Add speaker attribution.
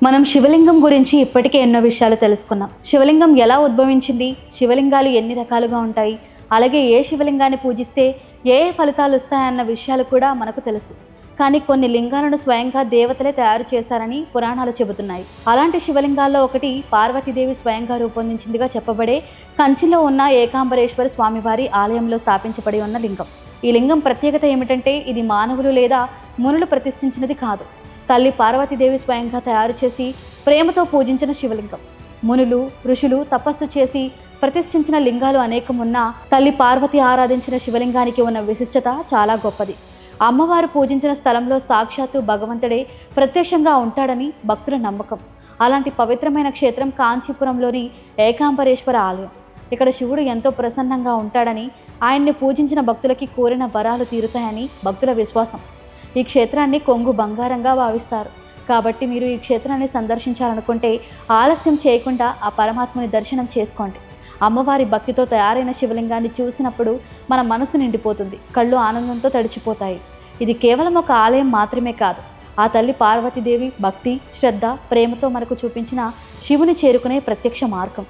Speaker 1: మనం శివలింగం గురించి ఇప్పటికే ఎన్నో విషయాలు తెలుసుకున్నాం. శివలింగం ఎలా ఉద్భవించింది, శివలింగాలు ఎన్ని రకాలుగా ఉంటాయి, అలాగే ఏ శివలింగాన్ని పూజిస్తే ఏ ఏ ఫలితాలు వస్తాయన్న విషయాలు కూడా మనకు తెలుసు. కానీ కొన్ని లింగాలను స్వయంగా దేవతలే తయారు చేశారని పురాణాలు చెబుతున్నాయి. అలాంటి శివలింగాల్లో ఒకటి పార్వతీదేవి స్వయంగా రూపొందించిందిగా చెప్పబడే కంచిలో ఉన్న ఏకాంబరేశ్వర స్వామివారి ఆలయంలో స్థాపించబడి ఉన్న లింగం. ఈ లింగం ప్రత్యేకత ఏమిటంటే ఇది మానవులు లేదా మునులు ప్రతిష్ఠించినది కాదు. తల్లి పార్వతీదేవి స్వయంగా తయారు చేసి ప్రేమతో పూజించిన శివలింగం. మునులు ఋషులు తపస్సు చేసి ప్రతిష్ఠించిన లింగాలు అనేకం ఉన్నా తల్లి పార్వతి ఆరాధించిన శివలింగానికి ఉన్న విశిష్టత చాలా గొప్పది. అమ్మవారు పూజించిన స్థలంలో సాక్షాత్తు భగవంతుడే ప్రత్యక్షంగా ఉంటాడని భక్తుల నమ్మకం. అలాంటి పవిత్రమైన క్షేత్రం కాంచీపురంలోని ఏకాంబరేశ్వర ఆలయం. ఇక్కడ శివుడు ఎంతో ప్రసన్నంగా ఉంటాడని, ఆయన్ని పూజించిన భక్తులకి కోరిన వరాలు తీరుతాయని భక్తుల విశ్వాసం. ఈ క్షేత్రాన్ని కొంగు బంగారంగా భావిస్తారు. కాబట్టి మీరు ఈ క్షేత్రాన్ని సందర్శించాలనుకుంటే ఆలస్యం చేయకుండా ఆ పరమాత్మని దర్శనం చేసుకోండి. అమ్మవారి భక్తితో తయారైన శివలింగాన్ని చూసినప్పుడు మన మనసు నిండిపోతుంది, కళ్ళు ఆనందంతో తడిచిపోతాయి. ఇది కేవలం ఒక ఆలయం మాత్రమే కాదు, ఆ తల్లి పార్వతీదేవి భక్తి, శ్రద్ధ, ప్రేమతో మనకు చూపించిన శివుని చేరుకునే ప్రత్యక్ష మార్గం.